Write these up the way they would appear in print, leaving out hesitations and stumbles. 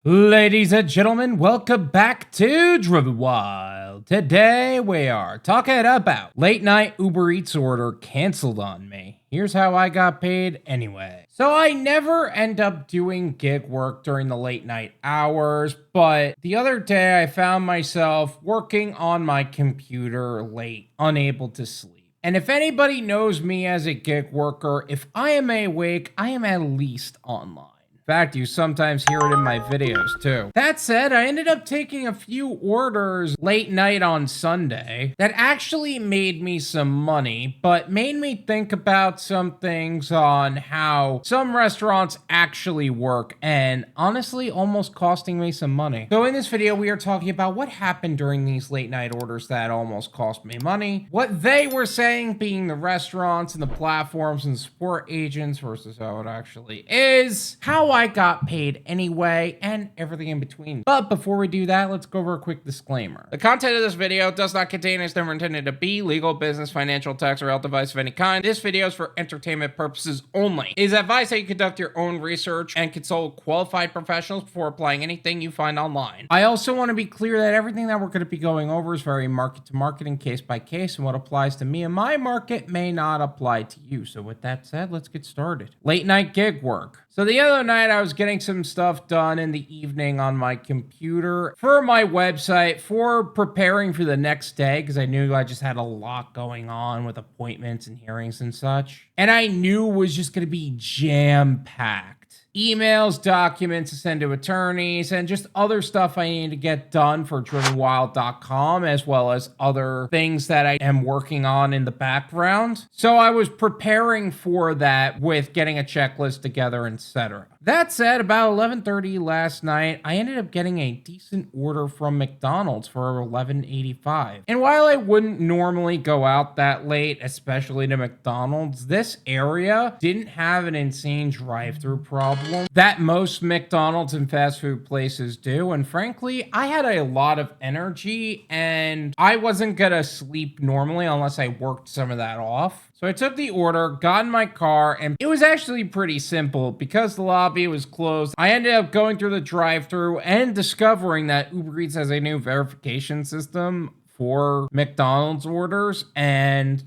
Ladies and gentlemen, welcome back to Driven Wild. Today we are talking about late night Uber Eats order canceled on me. Here's how I got paid anyway. So I never end up doing gig work during the late night hours, but the other day I found myself working on my computer late, unable to sleep. And if anybody knows me as a gig worker, if I am awake, I am at least online. In fact, you sometimes hear it in my videos too. That said, I ended up taking a few orders late night on Sunday that actually made me some money, but made me think about some things on how some restaurants actually work and honestly almost costing me some money. So in this video, we are talking about what happened during these late night orders that almost cost me money, what they were saying being the restaurants and the platforms and support agents versus how it actually is, how I got paid anyway, and everything in between. But before we do that, let's go over a quick disclaimer. The content of this video does not contain, is never intended to be, legal, business, financial, tax, or health advice of any kind. This video is for entertainment purposes only. It is advised that you conduct your own research and consult qualified professionals before applying anything you find online. I also want to be clear that everything that we're going to be going over is very market to market and case by case, and what applies to me and my market may not apply to you. So with that said, let's get started. Late night gig work. So the other night I was getting some stuff done in the evening on my computer for my website for preparing for the next day because I knew I just had a lot going on with appointments and hearings and such. And I knew it was just going to be jam-packed. Emails, documents to send to attorneys, and just other stuff I need to get done for drivenwild.com, as well as other things that I am working on in the background. So I was preparing for that with getting a checklist together, etc. That said, about 11:30 last night, I ended up getting a decent order from McDonald's for $11.85. And while I wouldn't normally go out that late, especially to McDonald's, this area didn't have an insane drive-through problem that most McDonald's and fast food places do. And frankly, I had a lot of energy and I wasn't gonna sleep normally unless I worked some of that off. So I took the order, got in my car, and it was actually pretty simple. Because the lobby was closed, I ended up going through the drive-thru and discovering that Uber Eats has a new verification system for McDonald's orders, and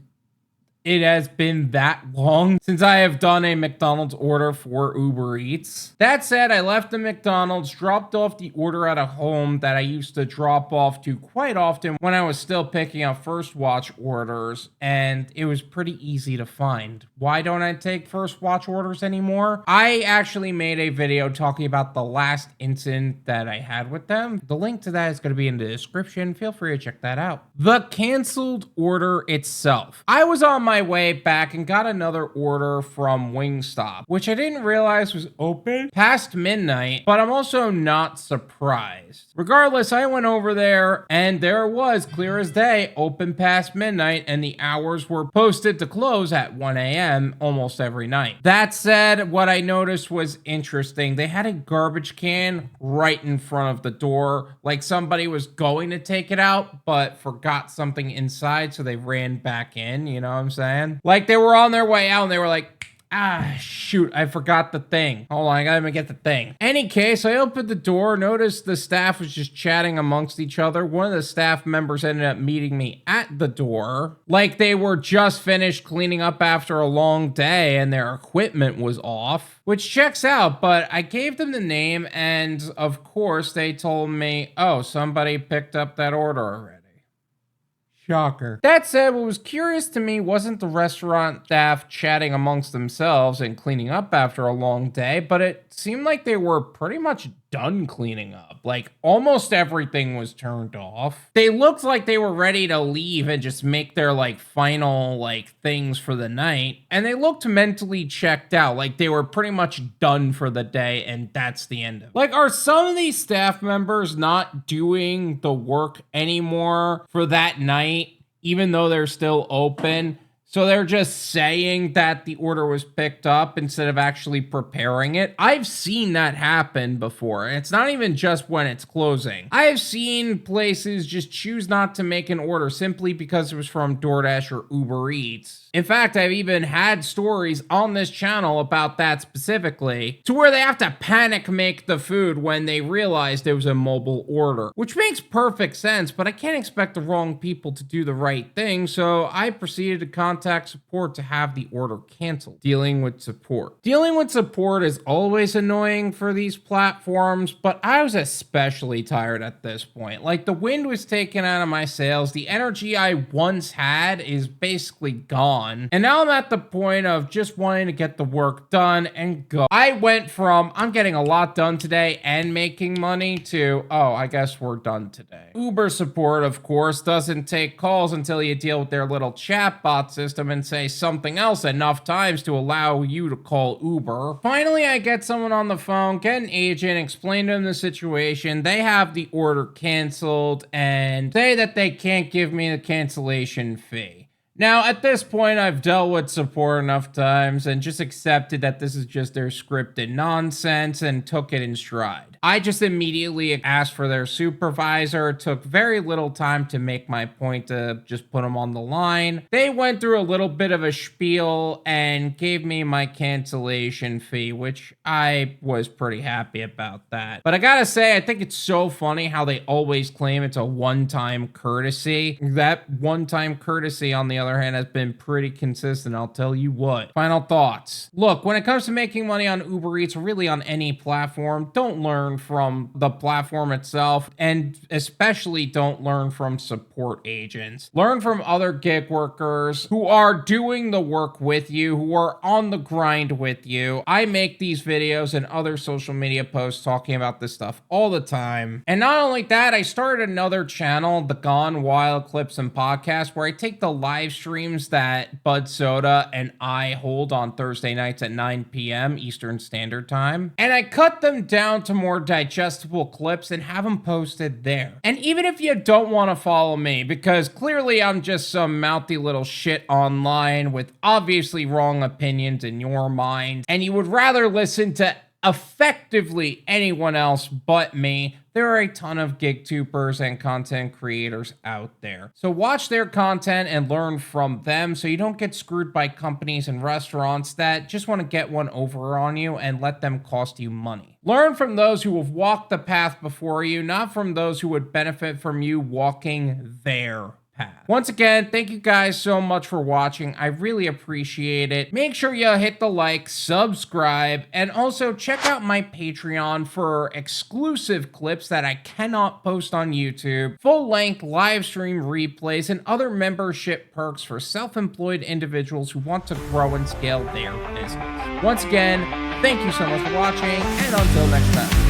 it has been that long since I have done a McDonald's order for Uber Eats. That said, I left the McDonald's, dropped off the order at a home that I used to drop off to quite often when I was still picking up First Watch orders, and it was pretty easy to find. Why don't I take First Watch orders anymore? I actually made a video talking about the last incident that I had with them. The link to that is going to be in the description. Feel free to check that out. The canceled order itself. I was on my way back and got another order from Wingstop, which I didn't realize was open past midnight, but I'm also not surprised. Regardless, I went over there and there it was, clear as day, open past midnight, and the hours were posted to close at 1 a.m. almost every night. That said, what I noticed was interesting. They had a garbage can right in front of the door, like somebody was going to take it out, but forgot something inside, so they ran back in, you know what I'm saying? Like they were on their way out and they were like, shoot, I forgot the thing. Hold on, I gotta get the thing. Any case, I opened the door, noticed the staff was just chatting amongst each other. One of the staff members ended up meeting me at the door, like they were just finished cleaning up after a long day and their equipment was off, which checks out, but I gave them the name and of course they told me, oh, somebody picked up that order already. Shocker. That said, what was curious to me wasn't the restaurant staff chatting amongst themselves and cleaning up after a long day, but it seemed like they were pretty much done cleaning up. Like almost everything was turned off. They looked like they were ready to leave and just make their like final like things for the night. And they looked mentally checked out, like they were pretty much done for the day and that's the end of it. Like, are some of these staff members not doing the work anymore for that night, even though they're still open? So they're just saying that the order was picked up instead of actually preparing it. I've seen that happen before. And it's not even just when it's closing. I have seen places just choose not to make an order simply because it was from DoorDash or Uber Eats. In fact, I've even had stories on this channel about that specifically, to where they have to panic make the food when they realized it was a mobile order, which makes perfect sense, but I can't expect the wrong people to do the right thing, so I proceeded to contact support to have the order canceled. Dealing with support. Dealing with support is always annoying for these platforms, but I was especially tired at this point. Like, the wind was taken out of my sails, the energy I once had is basically gone. And now I'm at the point of just wanting to get the work done and go. I went from, I'm getting a lot done today and making money, to, oh, I guess we're done today. Uber support, of course, doesn't take calls until you deal with their little chatbot system and say something else enough times to allow you to call Uber. Finally, I get someone on the phone, get an agent, explain to them the situation. They have the order canceled and say that they can't give me the cancellation fee. Now, at this point, I've dealt with support enough times and just accepted that this is just their scripted nonsense and took it in stride. I just immediately asked for their supervisor. It took very little time to make my point to just put them on the line. They went through a little bit of a spiel and gave me my cancellation fee, which I was pretty happy about that. But I gotta say, I think it's so funny how they always claim it's a one-time courtesy. That one-time courtesy, on the other hand, has been pretty consistent, I'll tell you what. Final thoughts. Look, when it comes to making money on Uber Eats, or really on any platform, don't learn from the platform itself, and especially don't learn from support agents. Learn from other gig workers who are doing the work with you, who are on the grind with you. I make these videos and other social media posts talking about this stuff all the time. And not only that, I started another channel, the Gone Wild Clips and Podcast, where I take the live streams that Bud Soda and I hold on Thursday nights at 9 p.m. Eastern Standard Time, and I cut them down to more digestible clips and have them posted there. And even if you don't want to follow me, because clearly I'm just some mouthy little shit online with obviously wrong opinions in your mind, and you would rather listen to effectively anyone else but me, there are a ton of gig-tubers and content creators out there. So watch their content and learn from them so you don't get screwed by companies and restaurants that just want to get one over on you and let them cost you money. Learn from those who have walked the path before you, not from those who would benefit from you walking their path. Once again, thank you guys so much for watching. I really appreciate it. Make sure you hit the like, subscribe, and also check out my Patreon for exclusive clips that I cannot post on YouTube, full-length live stream replays, and other membership perks for self-employed individuals who want to grow and scale their business. Once again, thank you so much for watching, and until next time.